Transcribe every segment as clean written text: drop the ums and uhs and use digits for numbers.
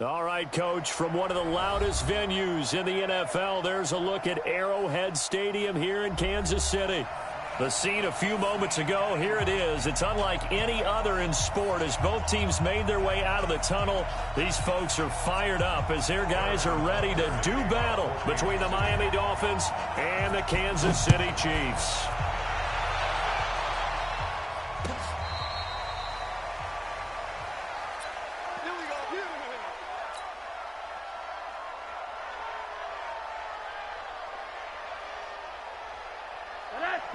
All right, Coach, from one of the loudest venues in the NFL, there's a look at Arrowhead Stadium here in Kansas City. The scene a few moments ago, here it is. It's unlike any other in sport as both teams made their way out of the tunnel. These folks are fired up as their guys are ready to do battle between the Miami Dolphins and the Kansas City Chiefs.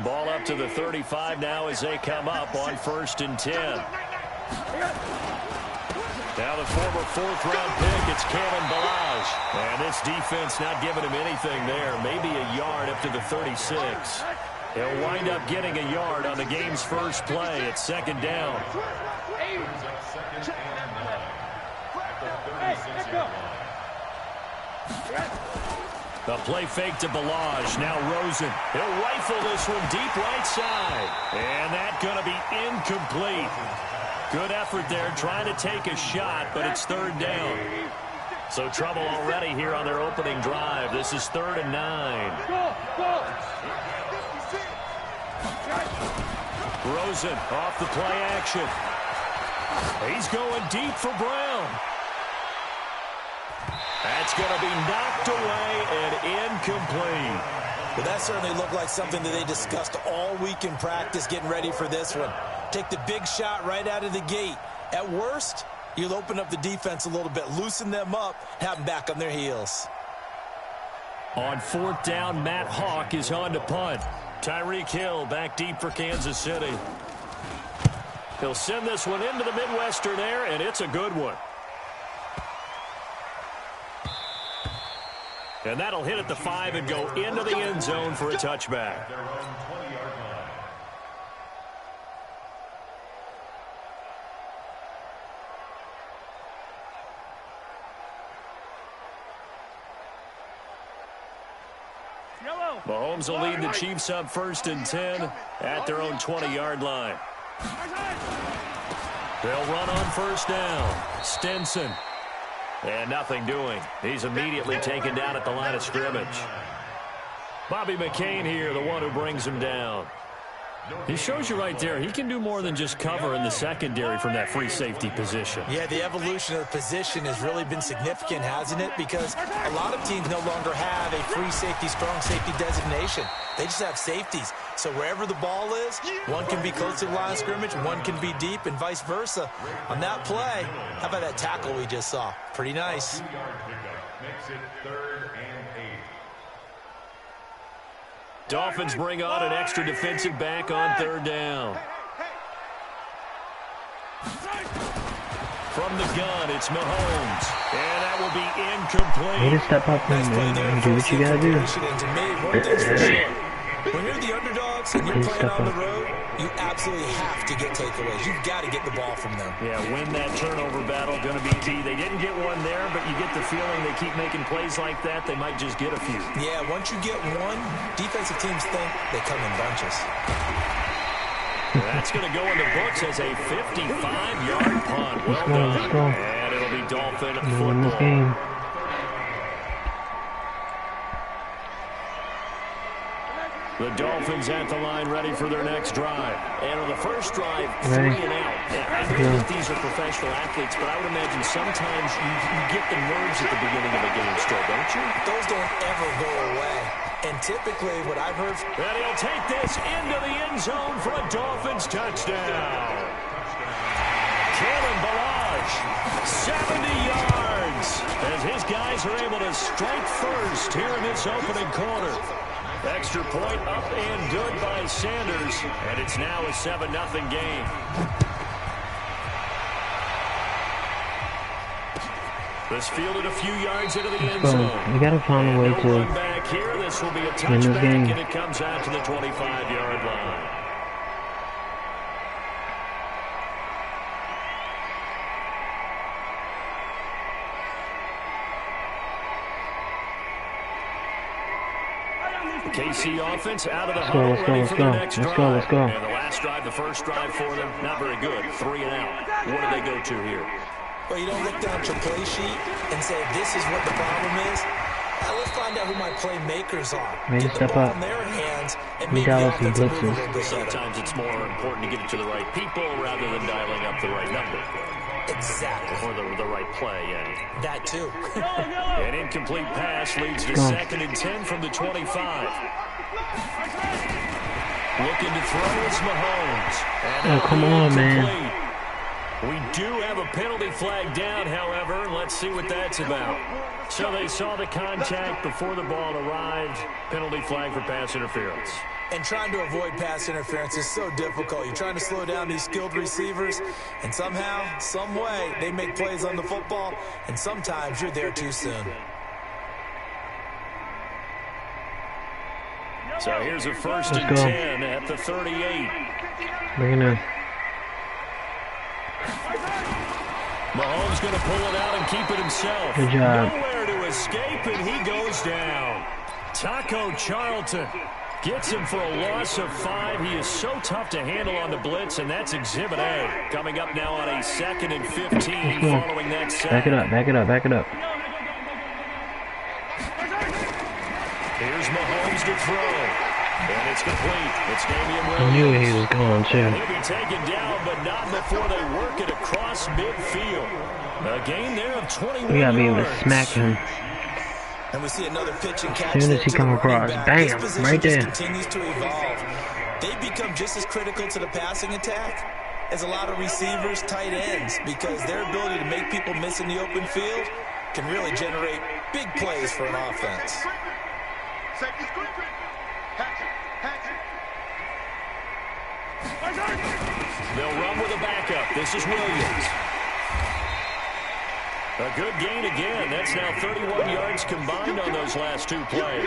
Ball up to the 35 now as they come up on 1st and 10. Now the former 4th-round pick, it's Kalen Ballage. And this defense not giving him anything there. Maybe a yard up to the 36. He'll wind up getting a yard on the game's first play at 2nd down. The play fake to Ballage. Now Rosen. He'll rifle this one deep right side. And that's going to be incomplete. Good effort there trying to take a shot, but it's 3rd down. So trouble already here on their opening drive. This is 3rd and 9. Rosen off the play action. He's going deep for Brown. That's going to be knocked away and incomplete. But that certainly looked like something that they discussed all week in practice getting ready for this one. Take the big shot right out of the gate. At worst, you'll open up the defense a little bit, loosen them up, have them back on their heels. On 4th down, Matt Hawk is on to punt. Tyreek Hill back deep for Kansas City. He'll send this one into the Midwestern air, and it's a good one. And that'll hit at the 5 and go into the end zone for a touchback. Mahomes will lead the Chiefs up 1st and 10 at their own 20-yard line. They'll run on 1st down. Stinson. And nothing doing. He's immediately taken down at the line of scrimmage. Bobby McCain here, the one who brings him down. He shows you right there, he can do more than just cover in the secondary from that free safety position. Yeah, the evolution of the position has really been significant, hasn't it? Because a lot of teams no longer have a free safety, strong safety designation. They just have safeties. So wherever the ball is, one can be close to the line of scrimmage, one can be deep, and vice versa. On that play, how about that tackle we just saw? Pretty nice. Dolphins bring on an extra defensive back on 3rd down. From the gun, it's Mahomes. And that will be incomplete. Way to step up and do what you gotta do. When you're the underdogs and you're playing on the road, you absolutely have to get takeaways. You've got to get the ball from them. Yeah, win that turnover battle, going to be key. They didn't get one there, but you get the feeling they keep making plays like that, they might just get a few. Yeah, once you get one, defensive teams think they come in bunches. That's going to go in the books as a 55-yard punt. Well done. And it'll be Dolphin football. The Dolphins at the line ready for their next drive. And on the first drive, 3 and out. I know that these are professional athletes, but I would imagine sometimes you get the nerves at the beginning of a game still, don't you? Those don't ever go away. And typically what I've heard... And he'll take this into the end zone for a Dolphins touchdown. Kalen Ballage, 70 yards. As his guys are able to strike first here in this opening quarter. Extra point up and good by Sanders. And it's now a 7-0 game. This fielded a few yards into the end zone. We gotta find a way to back here. This will be a win this game. and it comes out to the 25-yard line. KC offense out of the huddle, ready for their next drive. Let's go. And the last drive, the first drive for them, not very good. 3 and out. What do they go to here? Well, you don't look down at your play sheet and say, this is what the problem is. Let's find out who my playmakers are. Maybe Get the step ball up. in their hands and We make got the us some offense move a blitzes. little bit better. Sometimes it's more important to get it to the right people rather than dialing up the right number. Exactly. Or the right play, yeah. That too. An incomplete pass leads to 2nd and 10 from the 25. Looking to throw is Mahomes. And Oh, come on, man. We do have a penalty flag down, however. Let's see what that's about. So they saw the contact before the ball arrived. Penalty flag for pass interference. And trying to avoid pass interference is so difficult. You're trying to slow down these skilled receivers, and somehow, some way, they make plays on the football, and sometimes you're there too soon. So here's a 1st and 10 at the 38. Bring it in. Mahomes going to pull it out and keep it himself. Good job. Nowhere to escape, and he goes down. Taco Charlton gets him for a loss of 5. He is so tough to handle on the blitz, and that's Exhibit A. Coming up now on a 2nd and 15 following that sack. Back it up, back it up, back it up. Here's Mahomes to throw. And it's complete. It's Damian Williams. I knew he was going too. He'll be taken down, but not before they work it across midfield. A gain there of 21 We gotta be able to yards. smack him. And we see another pitch and catch. As soon as he there to come the running across, back. bam, This position right just there. continues to evolve. They become just as critical to the passing attack as a lot of receivers, tight ends, because their ability to make people miss in the open field can really generate big plays for an offense. They'll run with a backup. This is Williams. A good gain again. That's now 31 yards combined on those last 2 plays.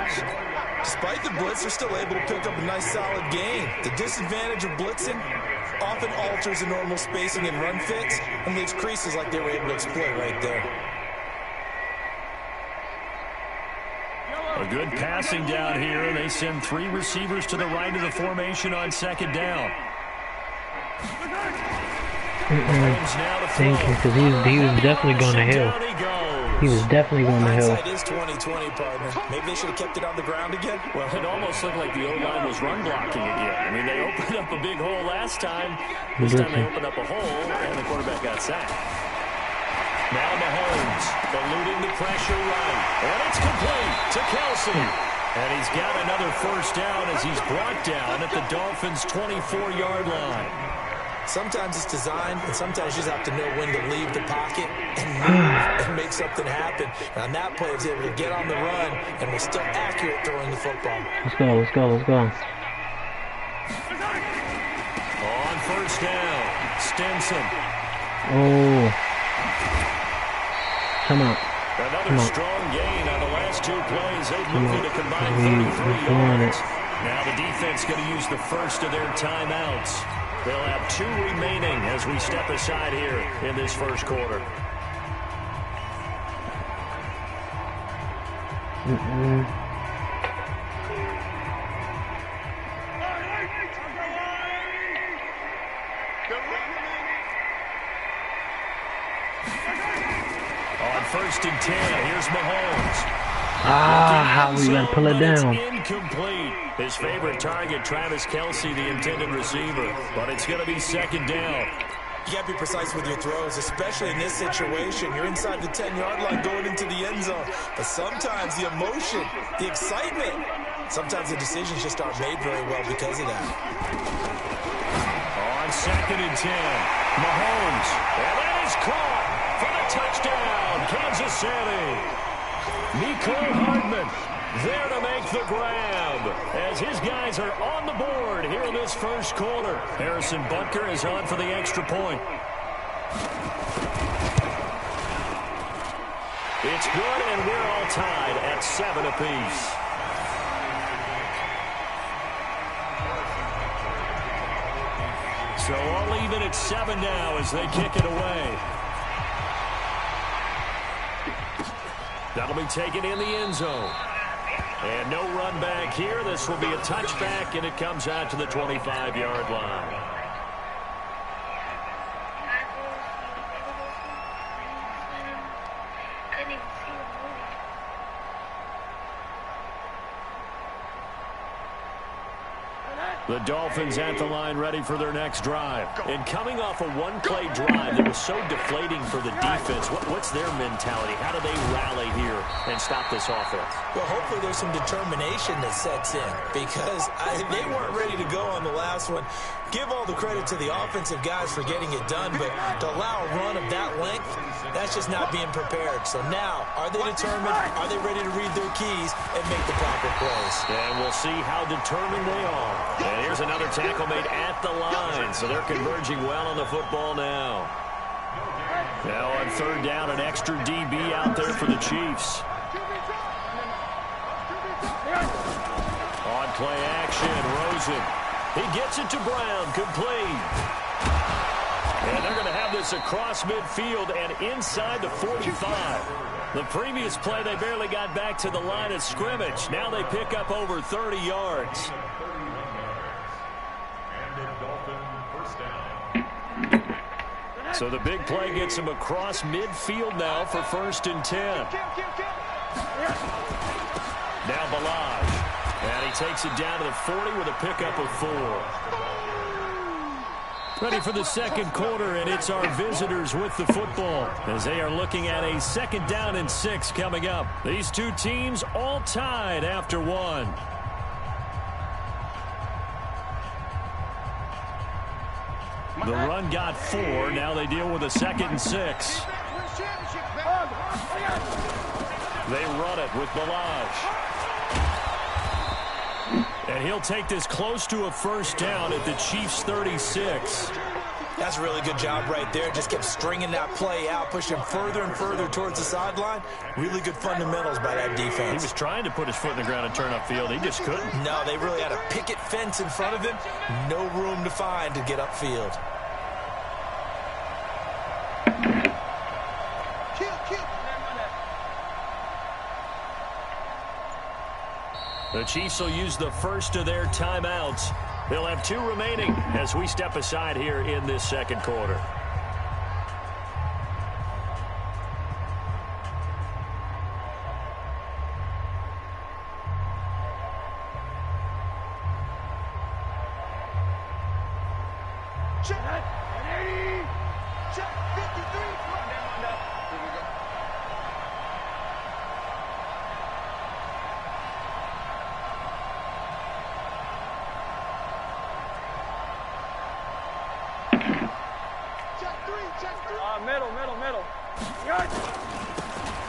Despite the blitz, they're still able to pick up a nice solid gain. The disadvantage of blitzing often alters the normal spacing and run fits and leaves creases like they were able to exploit right there. A good passing down here. They send 3 receivers to the right of the formation on 2nd down. Thank you, because he was definitely going to hell. He was definitely going to hell. Hindsight is 20/20, partner. Maybe they should have kept it on the ground again. Well, it almost looked like the O-line was run blocking again. I mean, they opened up a big hole last time. This time they opened up a hole, and the quarterback got sacked. Now Mahomes eluding the pressure right. And it's complete to Kelsey. And he's got another 1st down as he's brought down at the Dolphins' 24-yard line. Sometimes it's designed, and sometimes you just have to know when to leave the pocket and move and make something happen. And on that play, he was able to get on the run and was still accurate throwing the football. Let's go, let's go, let's go. On 1st down, Stinson. Oh. Come on. Another strong gain on the last 2 plays. They've moved to combined 33 doing yards. Now the defense going to use the first of their timeouts. They'll have 2 remaining as we step aside here in this first quarter. On 1st and 10, here's Mahomes. How we gonna pull it down? Incomplete. His favorite target, Travis Kelsey, the intended receiver. But it's going to be 2nd down. You got to be precise with your throws, especially in this situation. You're inside the 10-yard line going into the end zone. But sometimes the emotion, the excitement, sometimes the decisions just aren't made very well because of that. On 2nd and 10, Mahomes. And that is caught for the touchdown, Kansas City. Mecole Hardman there to make the grab as his guys are on the board here in this first quarter. Harrison Butker is on for the extra point. It's good, and we're all tied at 7 apiece. So all even at 7 now as they kick it away. That'll be taken in the end zone. And no run back here. This will be a touchback, and it comes out to the 25-yard line. The Dolphins at the line ready for their next drive. And coming off a one-play drive that was so deflating for the defense, what's their mentality? How do they rally here and stop this offense? Well, hopefully there's some determination that sets in because they weren't ready to go on the last one. Give all the credit to the offensive guys for getting it done, but to allow a run of that length, that's just not being prepared. So now, are they determined? Are they ready to read their keys and make the proper plays? And we'll see how determined they are. And here's another tackle made at the line, so they're converging well on the football now. Now on third down, an extra DB out there for the Chiefs. On play action, Rosen. He gets it to Brown, complete. And they're going to have this across midfield and inside the 45. The previous play, they barely got back to the line of scrimmage. Now they pick up over 30 yards. So the big play gets him across midfield now for 1st and 10. Now Balaj. And he takes it down to the 40 with a pickup of 4. Ready for the second quarter, and it's our visitors with the football as they are looking at a 2nd down and 6 coming up. These two teams all tied after 1. The run got 4. Now they deal with a 2nd and 6. They run it with Balaj. And he'll take this close to a 1st down at the Chiefs' 36. That's a really good job right there. Just kept stringing that play out, pushing further and further towards the sideline. Really good fundamentals by that defense. He was trying to put his foot in the ground and turn upfield. He just couldn't. No, they really had a picket fence in front of him. No room to find to get upfield. The Chiefs will use the first of their timeouts. They'll have 2 remaining as we step aside here in this second quarter. Check 80. Check 53. Here we go. Middle.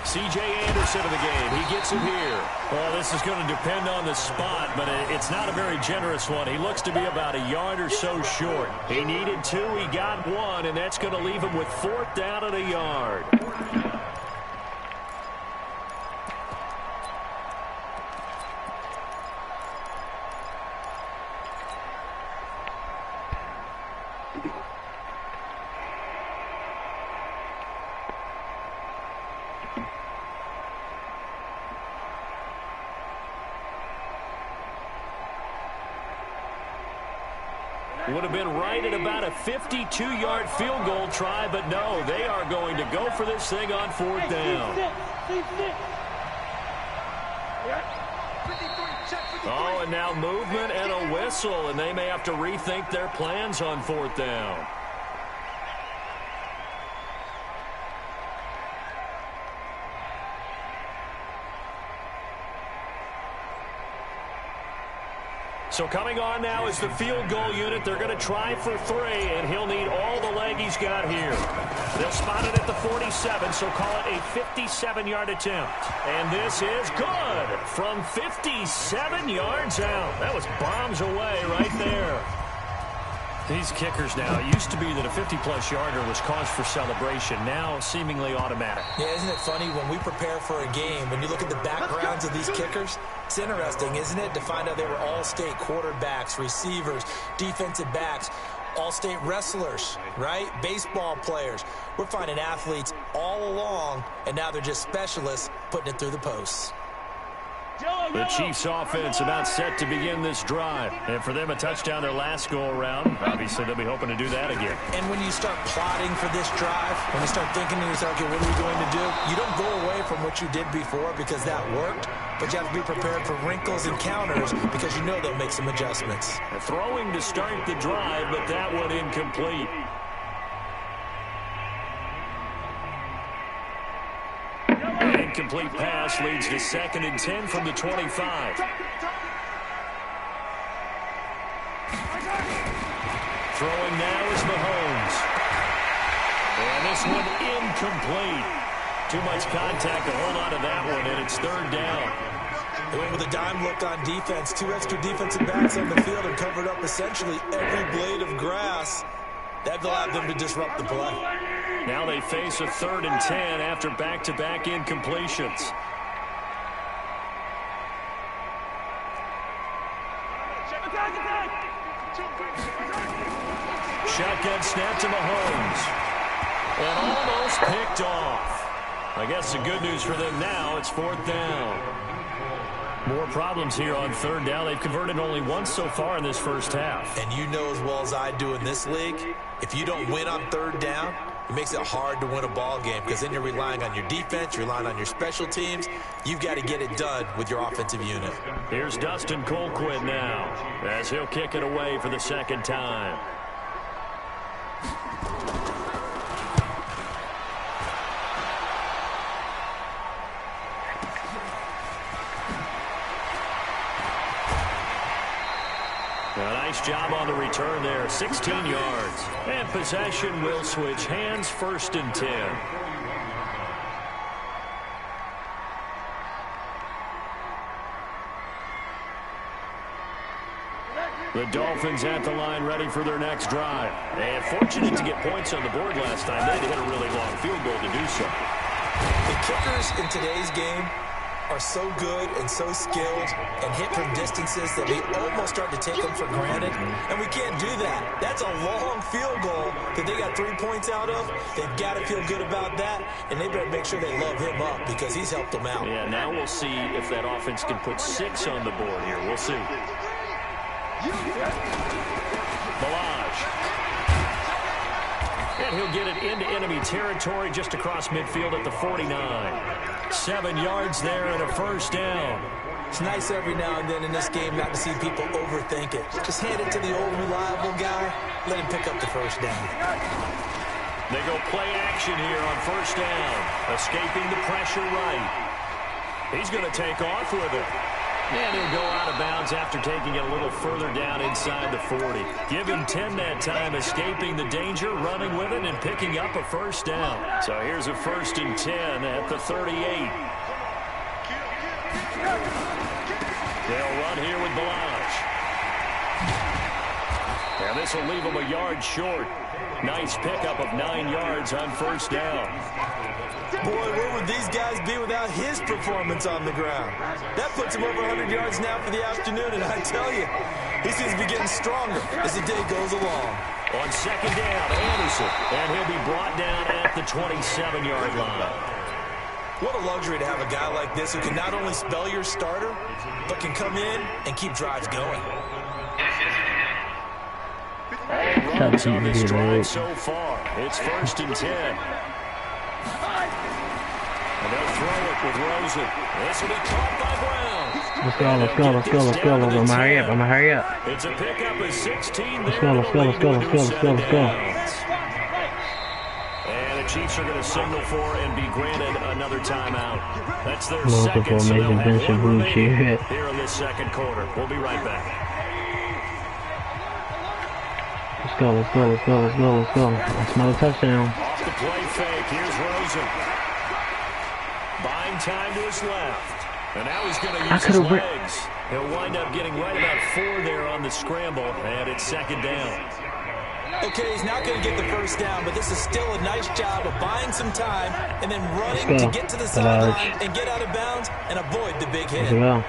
C.J. Anderson of the game. He gets it here. Well, this is going to depend on the spot, but it's not a very generous one. He looks to be about a yard or so short. He needed 2. He got 1, and that's going to leave him with 4th down and a yard. Would have been right at about a 52-yard field goal try, but no, they are going to go for this thing on 4th down. Oh, and now movement and a whistle, and they may have to rethink their plans on 4th down. So coming on now is the field goal unit. They're going to try for 3, and he'll need all the leg he's got here. They'll spot it at the 47, so call it a 57-yard attempt. And this is good from 57 yards out. That was bombs away right there. These kickers now, it used to be that a 50-plus yarder was cause for celebration. Now seemingly automatic. Yeah, isn't it funny when we prepare for a game, when you look at the backgrounds of these kickers, it's interesting, isn't it, to find out they were all-state quarterbacks, receivers, defensive backs, all-state wrestlers, right? Baseball players. We're finding athletes all along, and now they're just specialists putting it through the posts. The Chiefs offense about set to begin this drive. And for them, a touchdown their last go-around. Obviously, they'll be hoping to do that again. And when you start plotting for this drive, when you start thinking to yourself, okay, what are we going to do? You don't go away from what you did before because that worked. but you have to be prepared for wrinkles and counters because you know they'll make some adjustments. Throwing to start the drive, but that one incomplete. An incomplete pass leads to 2nd and 10 from the 25. Throwing now is Mahomes. And this one incomplete. Too much contact to hold on to that one, and it's 3rd down. They went with a dime look on defense. 2 extra defensive backs on the field and covered up essentially every blade of grass. That allowed them to disrupt the play. Now they face a 3rd and 10 after back-to-back incompletions. Shotgun snap to Mahomes. And almost picked off. I guess the good news for them now, it's 4th down. More problems here on 3rd down. They've converted only once so far in this first half. And you know as well as I do in this league, if you don't win on 3rd down, it makes it hard to win a ball game because then you're relying on your defense, you're relying on your special teams. You've got to get it done with your offensive unit. Here's Dustin Colquitt now as he'll kick it away for the 2nd time. A nice job on the return there, 16 yards. And possession will switch hands, 1st and 10. The Dolphins at the line ready for their next drive. And fortunate to get points on the board last time. They had to hit a really long field goal to do so. The kickers in today's game are so good and so skilled and hit from distances that we almost start to take them for granted. And we can't do that. That's a long field goal that they got 3 points out of. They've got to feel good about that, and they better make sure they love him up because he's helped them out. Yeah, now we'll see if that offense can put 6 on the board here. We'll see. Balaj. And he'll get it into enemy territory just across midfield at the 49. 7 yards there and a 1st down. It's nice every now and then in this game not to see people overthink it. Just hand it to the old reliable guy. Let him pick up the 1st down. They go play action here on 1st down. Escaping the pressure right. He's going to take off with it. And he'll go out of bounds after taking it a little further down inside the 40. Give him 10 that time, escaping the danger, running with it, and picking up a 1st down. So here's a 1st and 10 at the 38. They'll run here with Balaj. And this will leave him a yard short. Nice pickup of 9 yards on 1st down. Boy, where would these guys be without his performance on the ground? That puts him over 100 yards now for the afternoon, and I tell you, he seems to be getting stronger as the day goes along. On 2nd down, Anderson, and he'll be brought down at the 27-yard line. What a luxury to have a guy like this who can not only spell your starter, but can come in and keep drives going. Runs on this drive so far. It's 1st and 10. And they'll throw it with Rosen. This will be caught by Brown. Let's go. I'm gonna hurry up. It's a pickup of 16. Let's go. And the Chiefs are going to signal for and be granted another timeout. That's their Looking for second. So they'll amazing have one bench remaining here. here in this 2nd quarter. We'll be right back. Let's go. That's another touchdown. Off the play fake. Here's Rosen. Buying time to his left. And now he's going to use his legs. He'll wind up getting right about 4 there on the scramble. And it's 2nd down. Okay, he's not going to get the 1st down, but this is still a nice job of buying some time and then running to get to the sideline and get out of bounds and avoid the big hit. They'll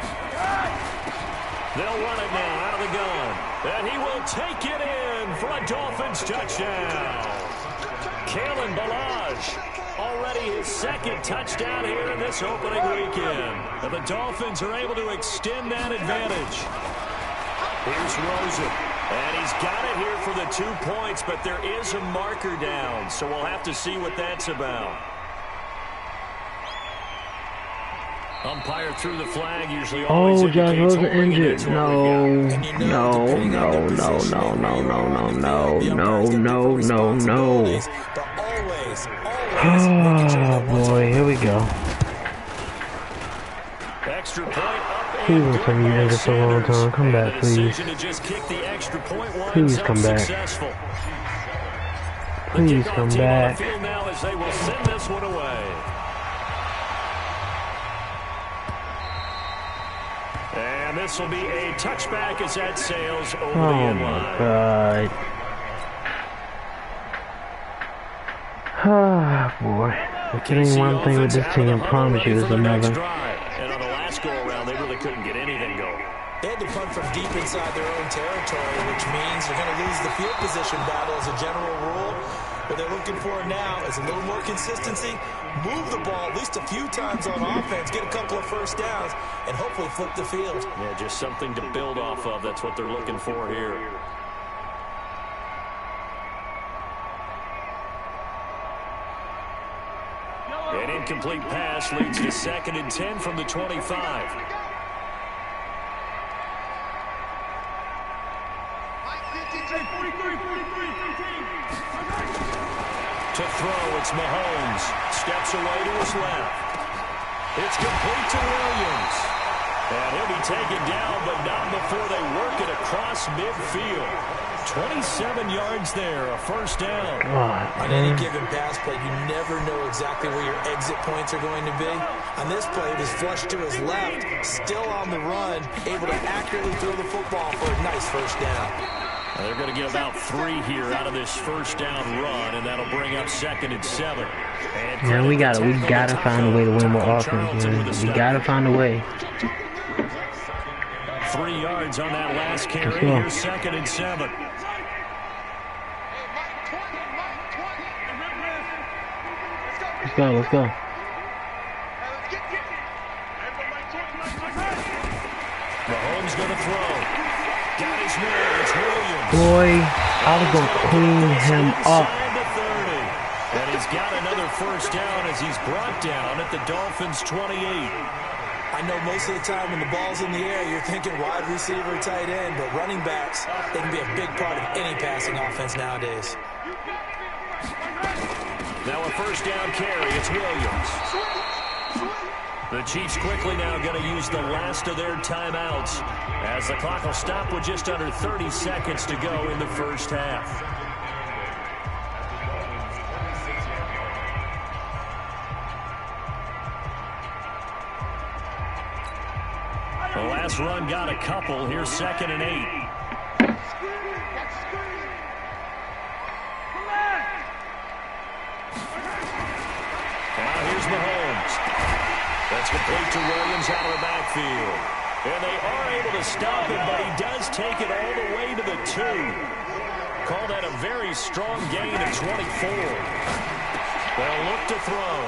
run it now out of the gun. And he will take it in for a Dolphins touchdown. Kalen Balaj, already his 2nd touchdown here in this opening weekend. And the Dolphins are able to extend that advantage. Here's Rosen. And he's got it here for the 2 points, but there is a marker down, so we'll have to see what that's about. Umpire threw the flag, usually Oh, always Josh indicates Rosen holding, and injured. it's what No, we got. no, no, no, no, no, no, no, no, no, no, no. Oh, boy, here we go. Extra point up Please and don't tell me you good by ended for a long Sanders. time. Come And back, the please. decision to just kick the extra point winds Please up come back. successful. The Please kickoff come team on back. the field now as they will send this one away. And this will be a touchback as that sails over the Oh, end my line. God. Ah, boy. If it ain't one thing with this team, I promise you it's another. And on the last go-around, they really couldn't get anything going. They had to punt from deep inside their own territory, which means you're going to lose the field position battle as a general rule. What they're looking for now is a little more consistency, move the ball at least a few times on offense, get a couple of first downs, and hopefully flip the field. Yeah, just something to build off of. That's what they're looking for here. An incomplete pass leads to 2nd and 10 from the 25. To throw, it's Mahomes. Steps away to his left. It's complete to Williams. And he'll be taken down, but not before they work it across midfield. 27 yards there, a first down. On any given pass play, you never know exactly where your exit points are going to be. On this play, it was flushed to his left, still on the run, able to accurately throw the football for a nice first down. They're going to get about 3 here out of this first down run, and that'll bring up 2nd and 7. Man, we gotta find a way to win more offense, man. We gotta find a way. 3 yards on that last carry. Here's 2nd and 7. Let's go, let's go. Mahomes going to throw. Got his man. It's Williams. Boy, I was gonna clean him up. Inside the 30. And he's got another first down as he's brought down at the Dolphins' 28. I know most of the time when the ball's in the air, you're thinking wide receiver, tight end, but running backs, they can be a big part of any passing offense nowadays. Now a first down carry. It's Williams. The Chiefs quickly now going to use the last of their timeouts as the clock will stop with just under 30 seconds to go in the first half. The last run got a couple. Here's 2nd and 8. Now here's Mahomes. That's complete to Williams out of the backfield. And they are able to stop him, but he does take it all the way to the 2. Call that a very strong gain of 24. They'll look to throw.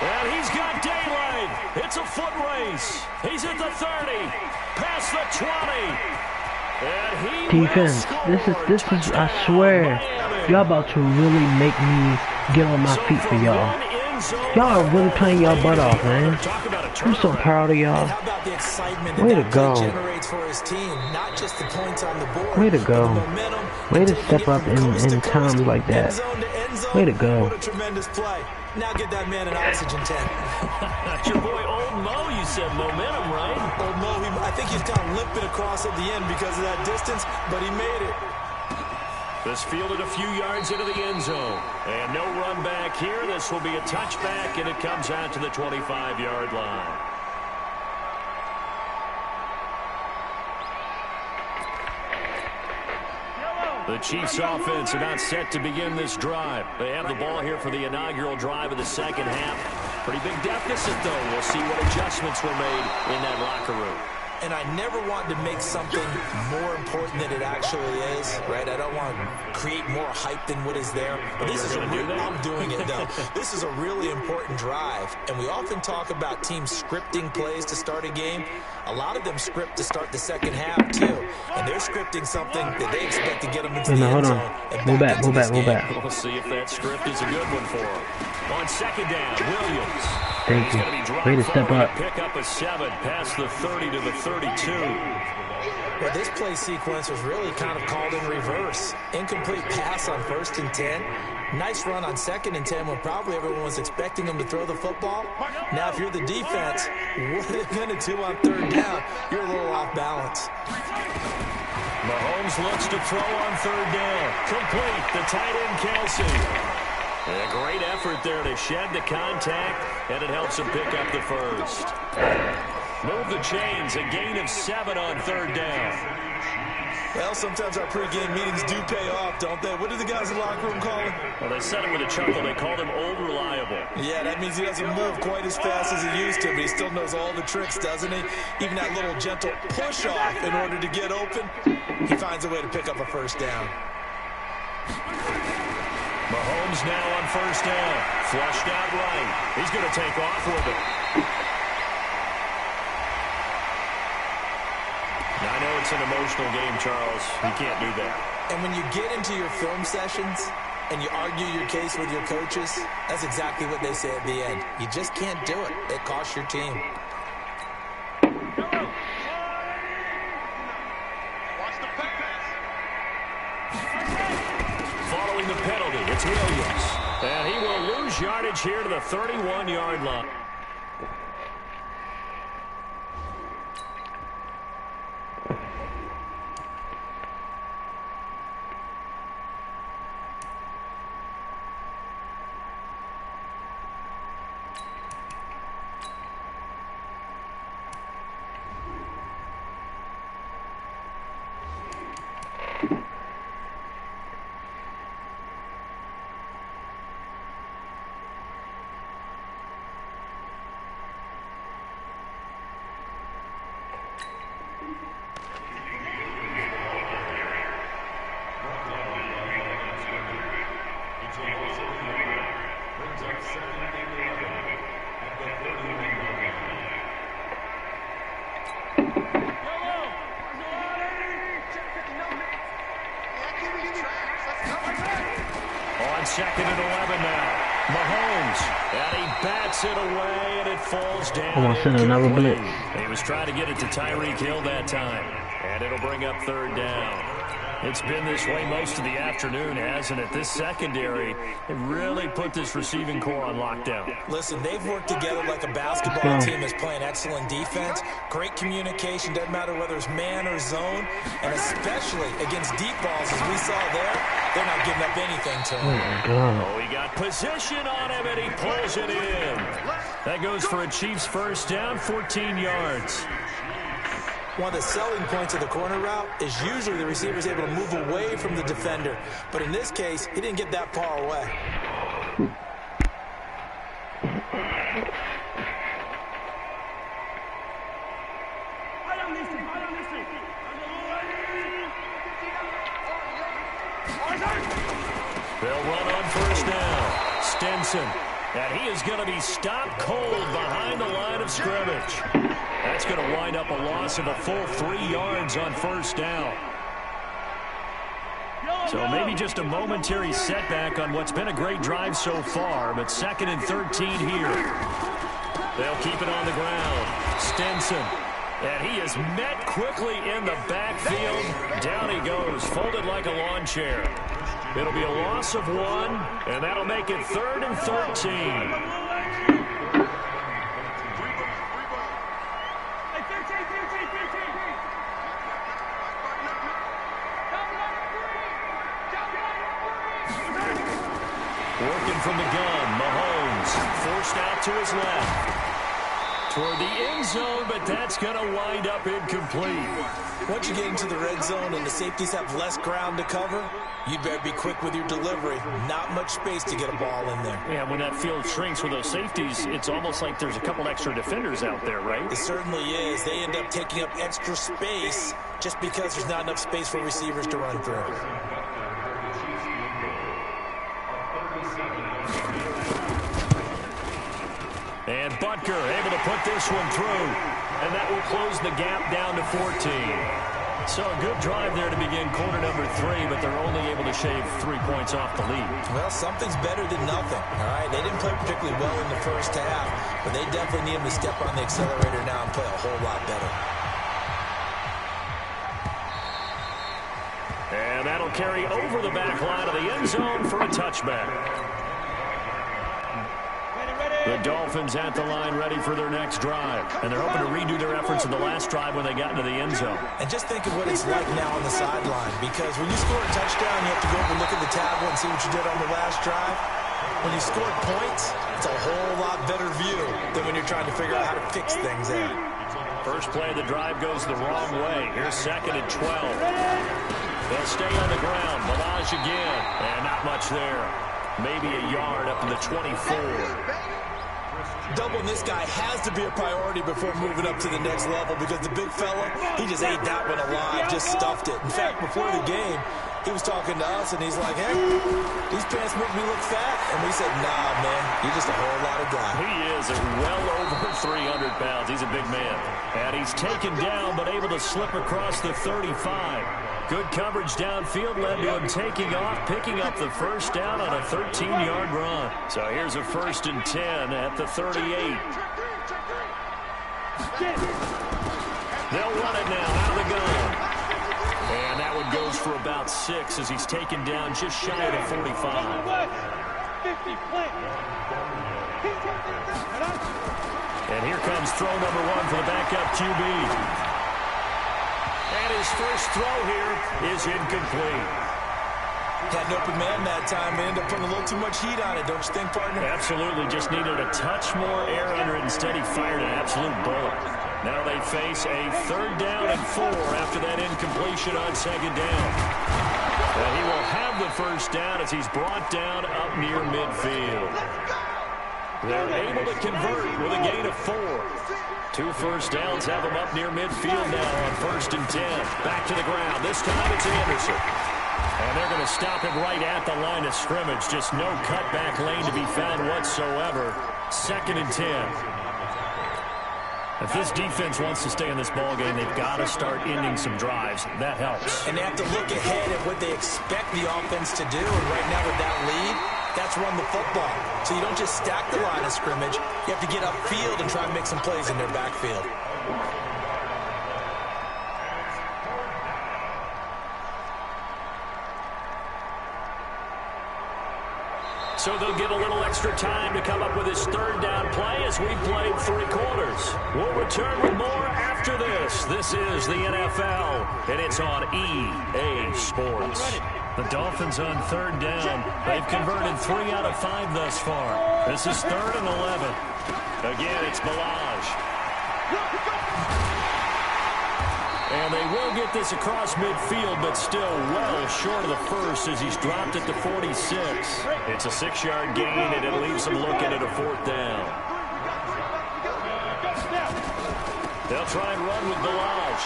And he's got daylight. It's a foot race. He's at the 30, past the 20. And he Defense, this is, I swear, y'all about to really make me get on my feet for y'all. Y'all are really playing y'all butt off, man. I'm so proud of y'all. Way to go. Way to go. Way to step up in times like that. Way to go. Now get that man an oxygen tank. Your boy Old Mo, you said momentum, right? Old Mo, I think he's kind of limping across at the end because of that distance, but he made it. This fielded a few yards into the end zone. And no run back here. This will be a touchback, and it comes out to the 25-yard line. The Chiefs offense about set to begin this drive. They have the ball here for the inaugural drive of the second half. Pretty big deficit, though. We'll see what adjustments were made in that locker room. And I never want to make something more important than it actually is, right? I don't want to create more hype than what is there. But this is I'm doing it, though. This is a really important drive. And we often talk about teams scripting plays to start a game. A lot of them script to start the second half, too. And they're scripting something that they expect to get them into the end zone. Move back. We'll see if that script is a good one for them. On second down, Williams. Thank you. Way to step up. Pick up a 7 past the 30 to the 32. Well, this play sequence was really kind of called in reverse. Incomplete pass on 1st and 10. Nice run on 2nd and 10 when probably everyone was expecting him to throw the football. Now, if you're the defense, what are they going to do on 3rd down? You're a little off balance. Mahomes looks to throw on 3rd down. Complete. The tight end, Kelsey. A great effort there to shed the contact, and it helps him pick up the first. Move the chains, a gain of 7 on 3rd down. Well, sometimes our pregame meetings do pay off, don't they? What do the guys in the locker room call him? Well, they said it with a chuckle. They called him Old Reliable. Yeah, that means he doesn't move quite as fast as he used to, but he still knows all the tricks, doesn't he? Even that little gentle push-off in order to get open, he finds a way to pick up a first down. Mahomes now on 1st down. Flushed out right. He's going to take off with it. Now, I know it's an emotional game, Charles. You can't do that. And when you get into your film sessions and you argue your case with your coaches, that's exactly what they say at the end. You just can't do it. It costs your team. Following the penalty, it's Williams. And he will lose yardage here to the 31-yard line. Second and 11 now. Mahomes, and he bats it away, and it falls down. I want to send another blitz. He was trying to get it to Tyreek Hill that time, and it'll bring up 3rd down. It's been this way most of the afternoon, hasn't it? This secondary, it really put this receiving core on lockdown. Listen, they've worked together like a basketball team that's playing excellent defense. Great communication, doesn't matter whether it's man or zone. And especially against deep balls, as we saw there, they're not giving up anything to him. Oh, my God. Oh, he got position on him, and he pulls it in. That goes for a Chiefs first down, 14 yards. One of the selling points of the corner route is usually the receiver is able to move away from the defender. But in this case, he didn't get that far away. They'll run on 1st down. Stinson. And he is going to be stopped cold behind the line of scrimmage. That's going to wind up a loss of a full 3 yards on 1st down. So maybe just a momentary setback on what's been a great drive so far, but 2nd and 13 here. They'll keep it on the ground. Stinson. And he is met quickly in the backfield. Down he goes, folded like a lawn chair. It'll be a loss of 1, and that'll make it 3rd and 13. Working from the gun, Mahomes forced out to his left. toward the end zone, but that's going to wind up incomplete. Once you get into the red zone and the safeties have less ground to cover, you better be quick with your delivery. Not much space to get a ball in there. Yeah, when that field shrinks with those safeties, it's almost like there's a couple extra defenders out there, right? It certainly is. They end up taking up extra space just because there's not enough space for receivers to run through. And Butker able to put this one through. And that will close the gap down to 14. So a good drive there to begin quarter number 3, but they're only able to shave 3 points off the lead. Well, something's better than nothing, all right? They didn't play particularly well in the first half, but they definitely need them to step on the accelerator now and play a whole lot better. And that'll carry over the back line of the end zone for a touchback. The Dolphins at the line ready for their next drive. And they're hoping to redo their efforts in the last drive when they got into the end zone. And just think of what it's like now on the sideline. Because when you score a touchdown, you have to go over and look at the tablet and see what you did on the last drive. When you scored points, it's a whole lot better view than when you're trying to figure out how to fix things there. First play of the drive goes the wrong way. Here's 2nd and 12. They'll stay on the ground. Balaj again. And not much there. Maybe a yard up to the 24. Doubling this guy has to be a priority before moving up to the next level because the big fella, he just ate that one alive, just stuffed it. In fact, before the game, he was talking to us, and he's like, hey, these pants make me look fat. And we said, nah, man, you're just a whole lot of guy. He is at well over 300 pounds. He's a big man. And he's taken down, but able to slip across the 35. Good coverage downfield led to him taking off, picking up the first down on a 13-yard run. So here's a 1st and 10 at the 38. They'll run it now out of the gun. And that one goes for about 6 as he's taken down just shy of the 45. And here comes throw number 1 for the backup QB. And his first throw here is incomplete. Had an open man that time. They ended up putting a little too much heat on it, don't you think, partner? Absolutely. Just needed a touch more air under it. Instead, he fired an absolute bullet. Now they face a 3rd down and 4 after that incompletion on 2nd down. And he will have the first down as he's brought down up near midfield. They're able to convert with a gain of 4. 2 first downs have him up near midfield now on 1st and 10. Back to the ground. This time it's Anderson. And they're going to stop him right at the line of scrimmage. Just no cutback lane to be found whatsoever. 2nd and 10. If this defense wants to stay in this ballgame, they've got to start ending some drives. That helps. And they have to look ahead at what they expect the offense to do. And right now with that lead, that's run the football. So you don't just stack the line of scrimmage. You have to get upfield and try and make some plays in their backfield. So they'll get a little extra time to come up with his 3rd down play as we played 3 quarters. We'll return with more after this. This is the NFL, and it's on EA Sports. The Dolphins on 3rd down. They've converted 3 out of 5 thus far. This is 3rd and 11. Again, it's Balaj. And they will get this across midfield, but still well short of the first as he's dropped it to 46. It's a 6-yard gain, and it leaves them looking at a 4th down. They'll try and run with Balaj.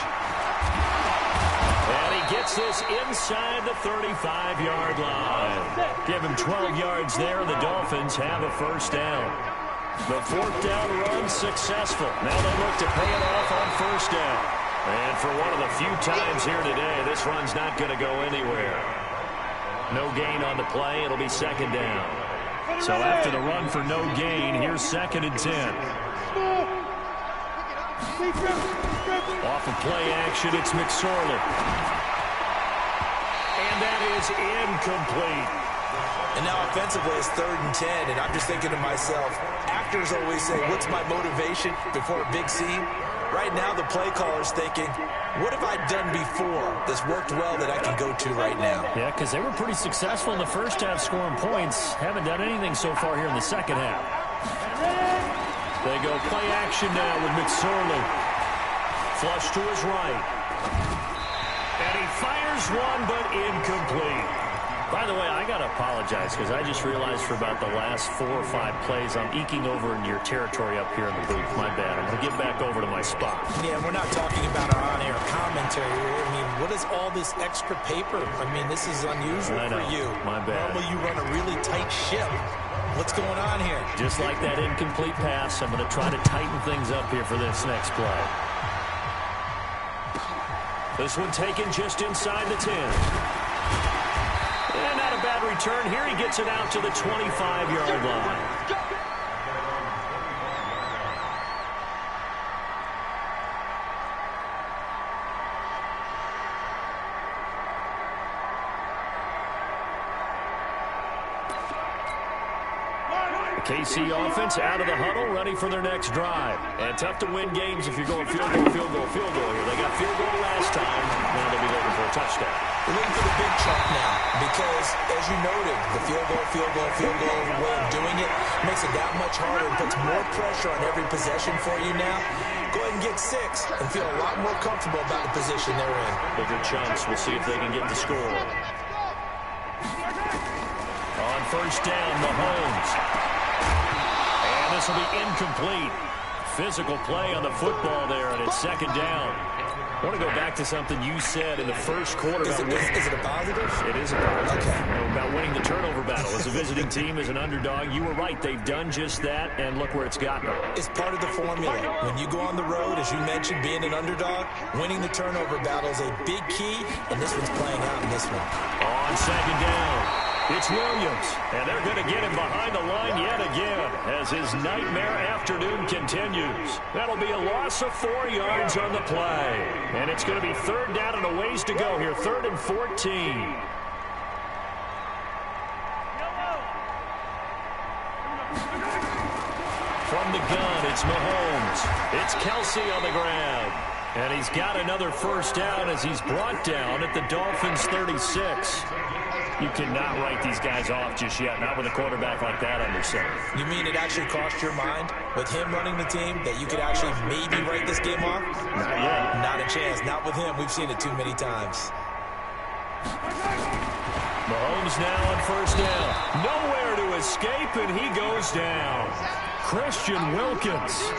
And he gets this inside the 35-yard line. Give him 12 yards there, and the Dolphins have a first down. The 4th down run successful. Now they look to pay it off on 1st down. And for one of the few times here today, this run's not going to go anywhere. No gain on the play. It'll be 2nd down. So after the run for no gain, here's 2nd and 10. Off of play action, it's McSorley. And that is incomplete. And now offensively, it's 3rd and 10. And I'm just thinking to myself, actors always say, what's my motivation before a big scene? Right now, the play caller's thinking, what have I done before that's worked well that I can go to right now? Yeah, because they were pretty successful in the first half scoring points. Haven't done anything so far here in the second half. They go play action now with McSorley. Flush to his right. And he fires one, but incomplete. By the way, I got to apologize because I just realized for about the last 4 or 5 plays, I'm eking over into your territory up here in the booth. My bad. I'm going to get back over to my spot. Yeah, we're not talking about our on-air commentary. I mean, what is all this extra paper? I mean, this is unusual for you. My bad. Normally you run a really tight ship. What's going on here? Just like that incomplete pass, I'm going to try to tighten things up here for this next play. This one taken just inside the 10. And not a bad return here. He gets it out to the 25-yard line. KC offense out of the huddle, ready for their next drive. And tough to win games if you're going field goal here. They got field goal last time. Now they'll be looking for a touchdown. We're looking for the big chunk now because, as you noted, the field goal way of doing it makes it that much harder and puts more pressure on every possession for you now. Go ahead and get 6 and feel a lot more comfortable about the position they're in. Bigger chunks. We'll see if they can get the score. On first down, Mahomes. This will be incomplete. Physical play on the football there, and it's second down. I want to go back to something you said in the first quarter. Is it a positive? It is a positive. Okay. About winning the turnover battle. As a visiting team, as an underdog, you were right. They've done just that, and look where it's gotten them. It's part of the formula. When you go on the road, as you mentioned, being an underdog, winning the turnover battle is a big key, and this one's playing out in this one. On second down. It's Williams, and they're going to get him behind the line yet again as his nightmare afternoon continues. That'll be a loss of 4 yards on the play. And it's going to be third down and a ways to go here, 3rd and 14. From the gun, it's Mahomes. It's Kelsey on the ground. And he's got another first down as he's brought down at the Dolphins' 36. You cannot write these guys off just yet, not with a quarterback like that under center. You mean it actually crossed your mind with him running the team that you could actually maybe write this game off? Not yet. Not a chance. Not with him. We've seen it too many times. Mahomes now on first down. Nowhere to escape, and he goes down. Christian Wilkins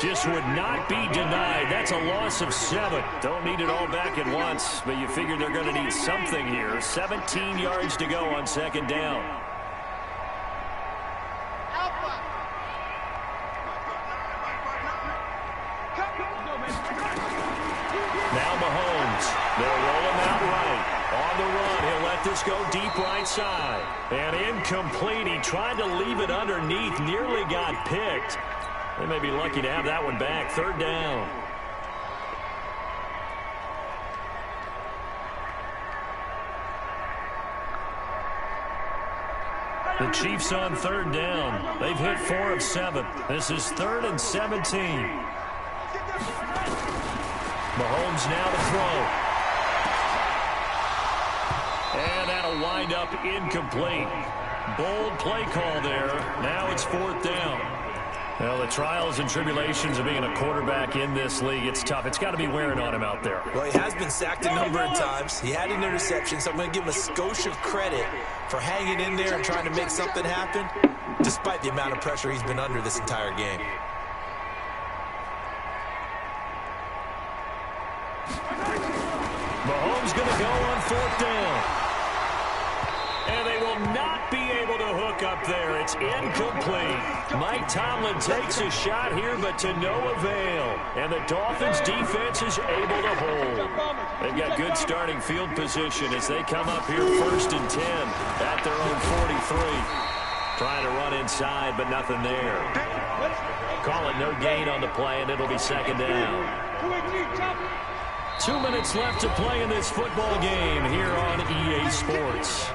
just would not be denied. That's a loss of 7. Don't need it all back at once, but you figure they're going to need something here. 17 yards to go on second down. Now Mahomes. They'll roll him out right. On the run, he'll let this go deep right side. And incomplete. He tried to leave it underneath. Nearly got picked. They may be lucky to have that one back. Third down. The Chiefs on third down. They've hit 4 of 7. This is 3rd and 17. Mahomes now to throw. And that'll wind up incomplete. Bold play call there. Now it's 4th down. Well, the trials and tribulations of being a quarterback in this league, it's tough. It's got to be wearing on him out there. Well, he has been sacked a number of times. He had an interception, so I'm going to give him a skosh of credit for hanging in there and trying to make something happen, despite the amount of pressure he's been under this entire game. Mahomes going to go on 4th down. And they will not be able to hook up there. It's incomplete. Mike Tomlin takes a shot here, but to no avail. And the Dolphins defense is able to hold. They've got good starting field position as they come up here 1st and 10 at their own 43. Trying to run inside, but nothing there. Call it no gain on the play, and it'll be second down. 2 minutes left to play in this football game here on EA Sports.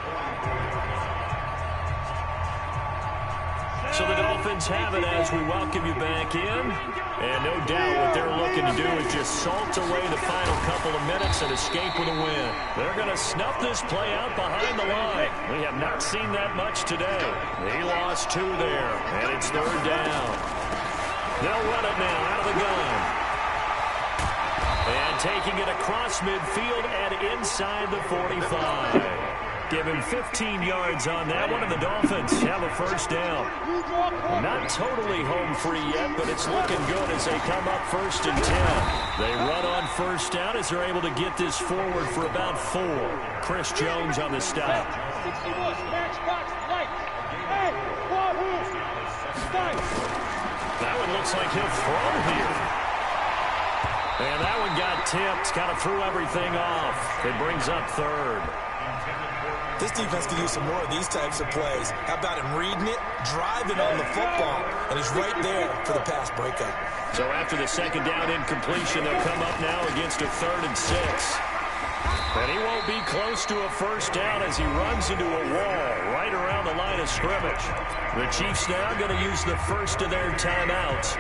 So the Dolphins have it as we welcome you back in. And no doubt what they're looking to do is just salt away the final couple of minutes and escape with a win. They're going to snuff this play out behind the line. We have not seen that much today. He lost 2 there, and it's 3rd down. They'll run it now out of the gun. And taking it across midfield and inside the 45. Give him 15 yards on that one, and the Dolphins have a first down. Not totally home free yet, but it's looking good as they come up 1st and 10. They run on first down as they're able to get this forward for about 4. Chris Jones on the stop. That one looks like he'll throw here. And that one got tipped, kind of threw everything off. It brings up 3rd. This defense could use some more of these types of plays. How about him reading it, driving on the football, and he's right there for the pass breakup. So after the 2nd down incompletion, they'll come up now against a 3rd and 6. And he won't be close to a first down as he runs into a wall right around the line of scrimmage. The Chiefs now going to use the first of their timeouts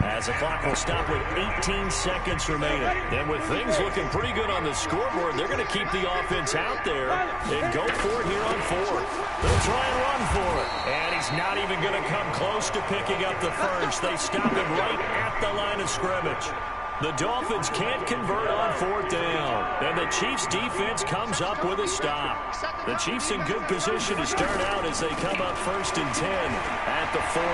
as the clock will stop with 18 seconds remaining. And with things looking pretty good on the scoreboard, they're going to keep the offense out there and go for it here on 4th. They'll try and run for it. And he's not even going to come close to picking up the first. They stop him right at the line of scrimmage. The Dolphins can't convert on 4th down. And the Chiefs defense comes up with a stop. The Chiefs in good position to start out as they come up 1st and 10 at the 40.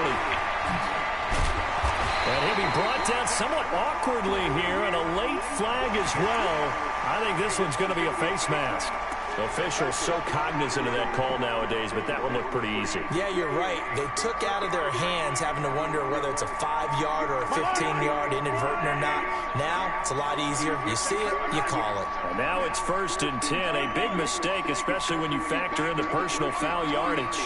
And he'll be brought down somewhat awkwardly here, and a late flag as well. I think this one's going to be a face mask. Officials so cognizant of that call nowadays, but that one looked pretty easy. Yeah, you're right. They took out of their hands having to wonder whether it's a 5-yard or a 15-yard inadvertent or not. Now, it's a lot easier. You see it, you call it. And now it's 1st and 10. A big mistake, especially when you factor in the personal foul yardage.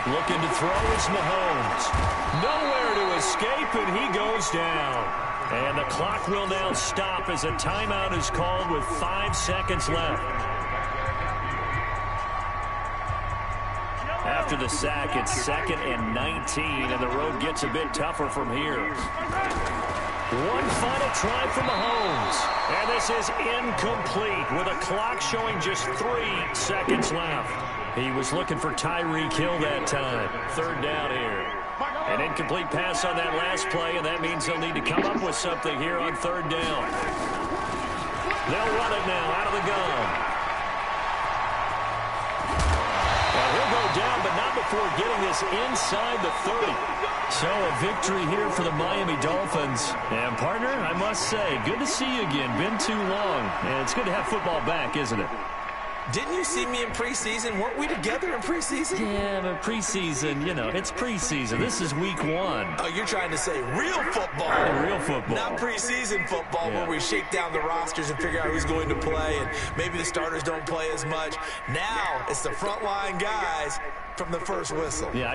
Looking to throw is Mahomes. Nowhere to escape, and he goes down. And the clock will now stop as a timeout is called with 5 seconds left. After the sack, it's 2nd and 19, and the road gets a bit tougher from here. One final try for Mahomes. And this is incomplete with a clock showing just 3 seconds left. He was looking for Tyreek Hill that time. 3rd down here. An incomplete pass on that last play, and that means they'll need to come up with something here on 3rd down. They'll run it now out of the gun. Well, he'll go down, but not before getting this inside the 30. So a victory here for the Miami Dolphins. And, partner, I must say, good to see you again. Been too long. And it's good to have football back, isn't it? Didn't you see me in preseason? Weren't we together in preseason? Yeah, but preseason, you know, it's preseason. This is week 1. Oh, you're trying to say real football. Yeah, real football. Not preseason football where we shake down the rosters and figure out who's going to play, and maybe the starters don't play as much. Now it's the frontline guys from the first whistle. Yeah,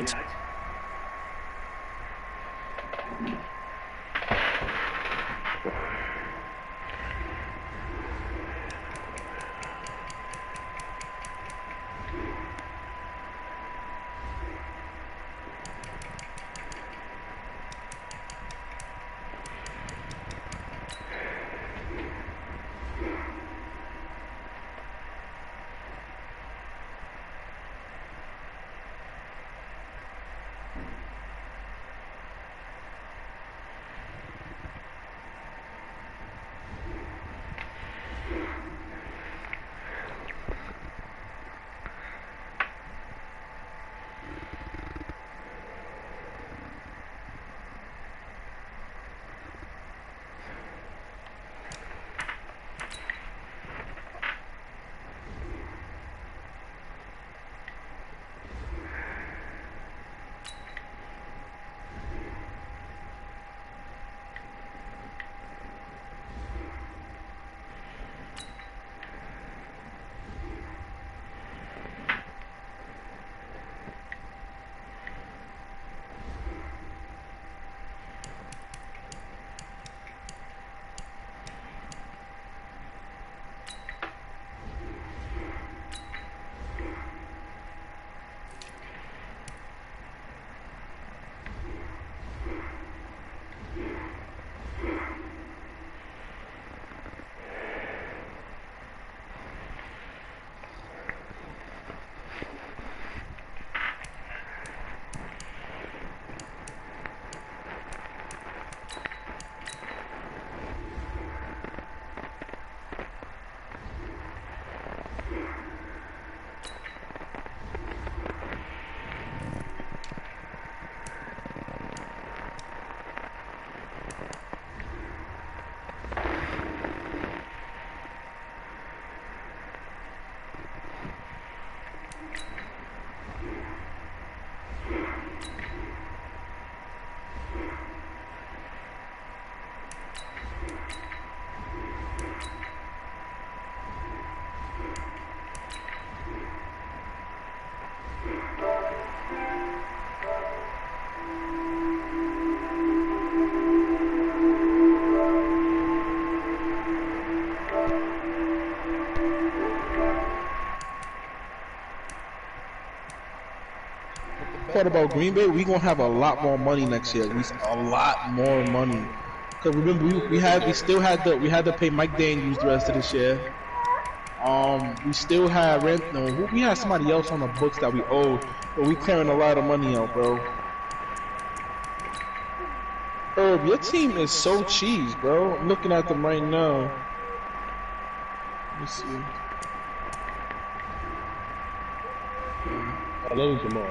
part about Green Bay, we gonna have a lot more money next year. A lot more money. Cause remember, we had to pay Mike Daniels the rest of this year. We still had rent. No, we had somebody else on the books that we owed, but we clearing a lot of money out, bro. Herb, your team is so cheese, bro. I'm looking at them right now. Let me see. I love Jamal.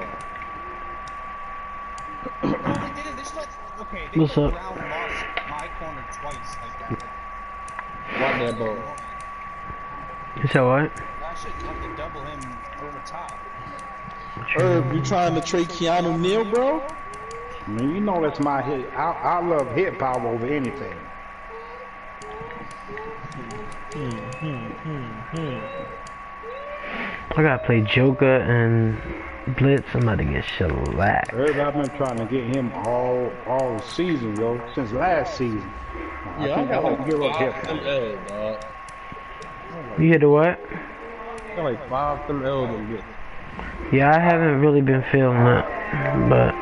Okay, What's up? Brown lost my corner twice like that. Watch that ball. You said what? I should have to double him over top. Herb, you trying to trade Keanu Neal, bro? I mean, you know that's my hit. I love hit power over anything. I gotta play Joker and Blitz. I'm about to get shellacked. I've been trying to get him all season, yo, since last season. I think I like to give up hip power. You hear the what? I like 5 them L's and get. Yeah, I haven't really been feeling it, but